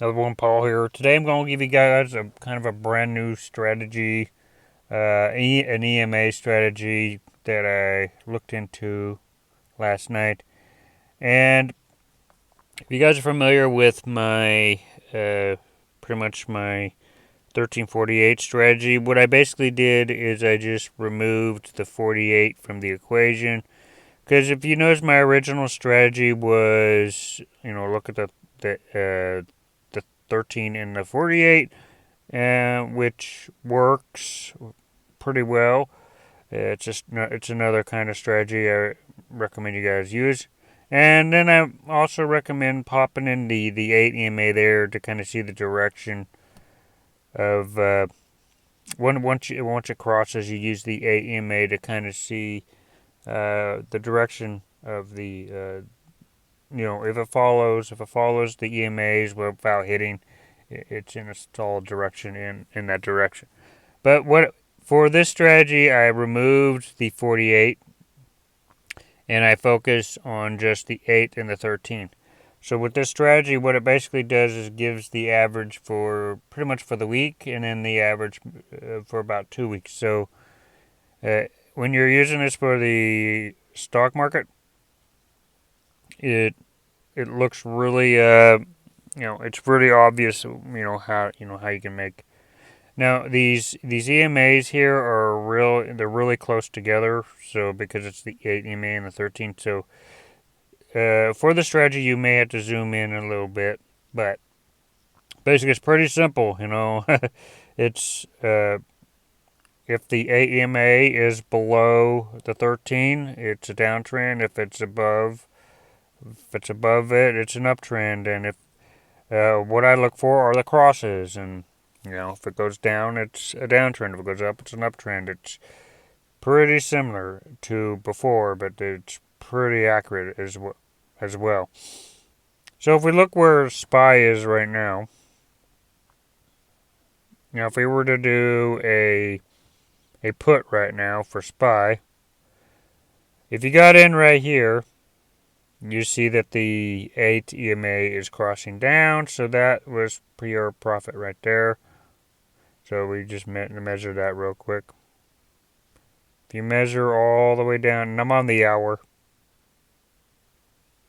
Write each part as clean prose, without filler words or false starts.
Another one, Paul here. Today I'm going to give you guys a kind of a brand new strategy, an EMA strategy that I looked into last night. And if you guys are familiar with my, pretty much my 1348 strategy, what I basically did is I just removed the 48 from the equation. Because if you notice, my original strategy was, look at the 13 and the 48, which works pretty well. It's another kind of strategy I recommend you guys use. And then I also recommend popping in the 8 EMA there to kind of see the direction of once it crosses, you use the 8 EMA to kind of see the direction of the if it follows the EMAs without hitting, it's in a stalled direction in that direction. But what for this strategy, I removed the 48 and I focus on just the 8 and the 13. So with this strategy, what it basically does is gives the average for pretty much for the week, and then the average for about 2 weeks. So when you're using this for the stock market, it it looks really it's really obvious how you can make. Now these EMAs here are they're really close together, so because it's the 8 EMA and the 13. So for the strategy you may have to zoom in a little bit, but basically it's pretty simple. It's if the 8 EMA is below the 13, it's a downtrend. If it's above it, it's an uptrend. And if what I look for are the crosses, and if it goes down, it's a downtrend. If it goes up, it's an uptrend. It's pretty similar to before, but it's pretty accurate as well. So if we look where SPY is right now, if we were to do a put right now for SPY, if you got in right here, you see that the 8 EMA is crossing down, so that was pure profit right there. So we just measure that real quick. If you measure all the way down, and I'm on the hour,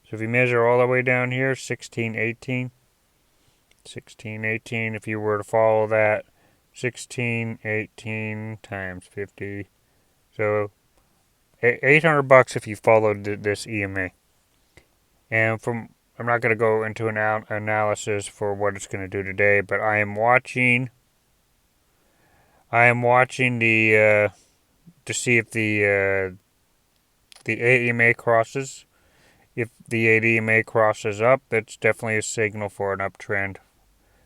so if you measure all the way down here, 1618, 1618, if you were to follow that, 1618 times 50, so $800 if you followed this EMA. And I'm not going to go into an analysis for what it's going to do today, but I am watching the to see if the AEMA crosses. If the AEMA crosses up, that's definitely a signal for an uptrend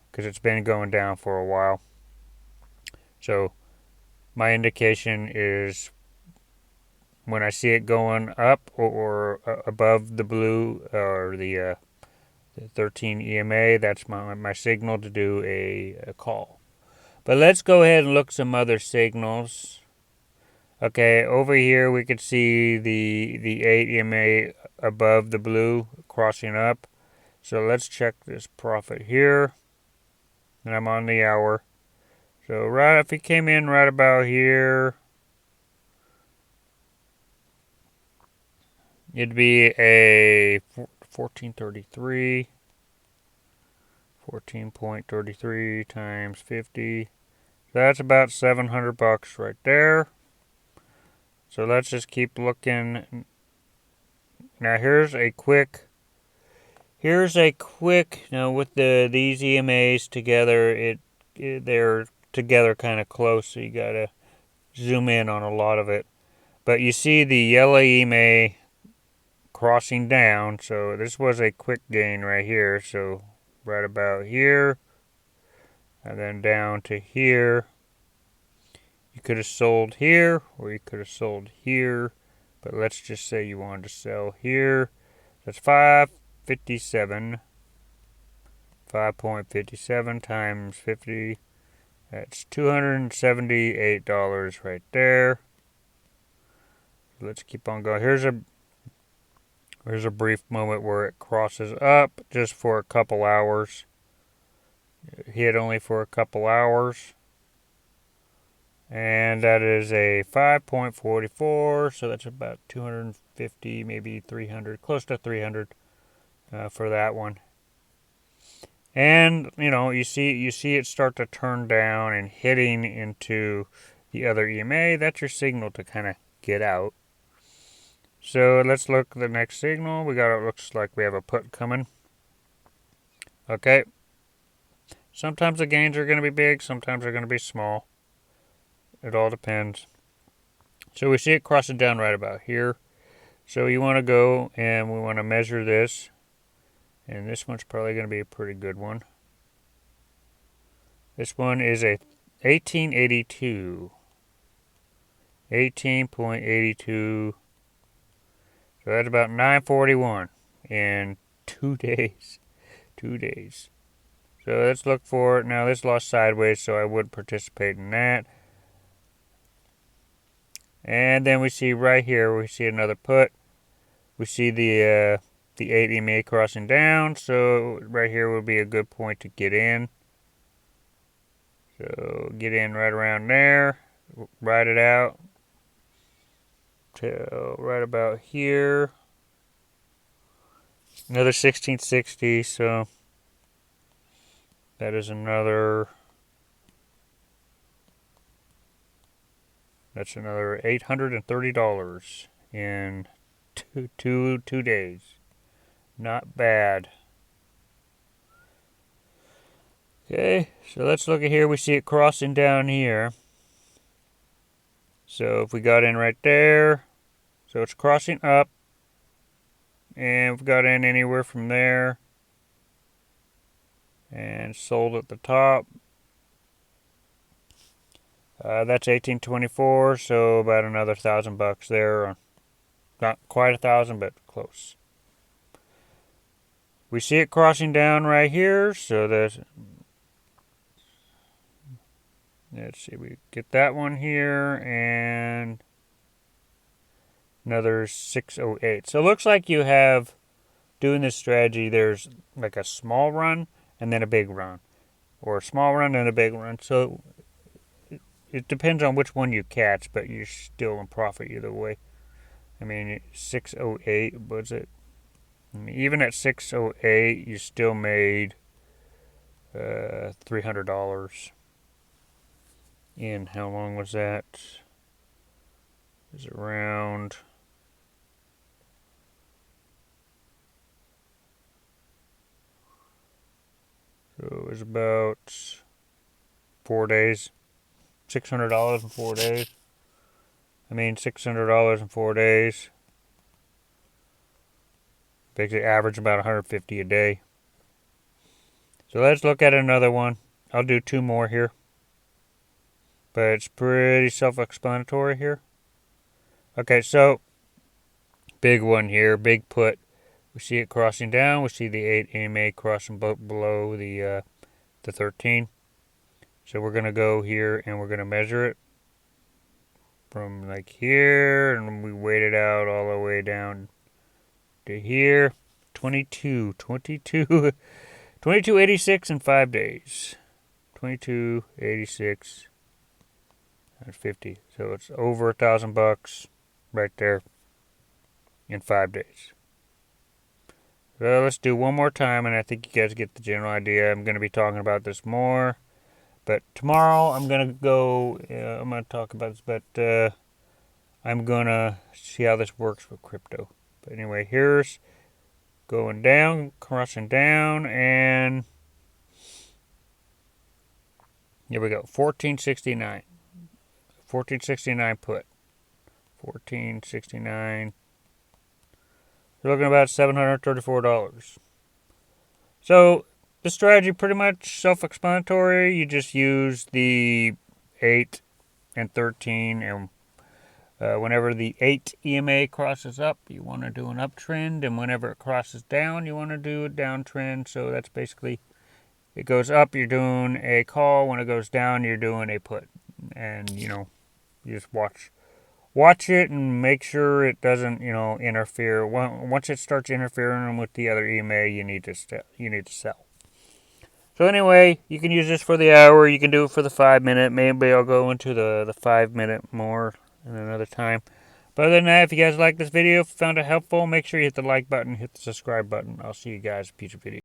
because it's been going down for a while. So my indication is when I see it going up or above the blue or the 13 EMA, that's my signal to do a call. But let's go ahead and look some other signals. Okay, over here we could see the 8 EMA above the blue crossing up. So let's check this profit here. And I'm on the hour. So right if he came in right about here, it'd be a 1433. 14.33 times 50. That's about $700 right there. So let's just keep looking. Now here's a quick. Now with these EMAs together, they're together kind of close, so you gotta zoom in on a lot of it. But you see the yellow EMA crossing down, so this was a quick gain right here. So right about here, and then down to here. You could have sold here, or you could have sold here, but let's just say you wanted to sell here. That's 557. 5.57 times 50. That's $278 right there. Let's keep on going. Here's a brief moment where it crosses up just for a couple hours. hit only for a couple hours. And that is a 5.44, so that's about 250, maybe 300, close to 300 for that one. And you see it start to turn down and hitting into the other EMA. That's your signal to kind of get out. So let's look at the next signal. It looks like we have a put coming. Okay. Sometimes the gains are going to be big, sometimes they're going to be small. It all depends. So we see it crossing down right about here. So you want to go and we want to measure this. And this one's probably going to be a pretty good one. This one is a 1882. 18.82. So that's about 941 in 2 days. 2 days. So let's look for it. Now this lost sideways, so I would participate in that. And then we see right here, we see another put. We see the 8 EMA crossing down, so right here would be a good point to get in. So get in right around there, ride it out till right about here. Another 1660, so that is another. That's another $830 in two days. Not bad. Okay, so let's look at here. We see it crossing down here. So if we got in right there, so it's crossing up. And we've got in anywhere from there. And sold at the top. That's 1824, so about another $1,000 there. Not quite 1,000, but close. We see it crossing down right here, so let's see, we get that one here, and another 608. So it looks like you have, doing this strategy, there's like a small run and then a big run, or a small run and a big run. So it depends on which one you catch, but you're still in profit either way. I mean, 608, was it? I mean, even at 608, you still made $300 in, how long was that? It was around, so it was about 4 days. $600 in 4 days. I mean, $600 in 4 days. Basically average about 150 a day. So let's look at another one. I'll do 2 more here. But it's pretty self-explanatory here. Okay, so big one here, big put. We see it crossing down. We see the 8 EMA crossing below the 13. So we're going to go here and we're going to measure it from like here, and we wait it out all the way down to here. 2286 in 5 days. 2286 and 50. So it's over $1,000 right there in 5 days. So let's do one more time, and I think you guys get the general idea. I'm going to be talking about this more. But tomorrow I'm going to go, I'm going to talk about this, but I'm going to see how this works with crypto. But anyway, here's going down, crossing down, and here we go, 1469. 1469 put. 1469. You're looking at about $734. So the strategy pretty much self-explanatory. You just use the 8 and 13, and whenever the 8 EMA crosses up, you want to do an uptrend, and whenever it crosses down, you want to do a downtrend. So that's basically, it goes up, you're doing a call. When it goes down, you're doing a put. And, you just watch it and make sure it doesn't, interfere. Once it starts interfering with the other EMA, you need to sell. So anyway, you can use this for the hour. You can do it for the 5 minute. Maybe I'll go into the 5 minute more in another time. But other than that, if you guys like this video, if you found it helpful, make sure you hit the like button, hit the subscribe button. I'll see you guys in future videos.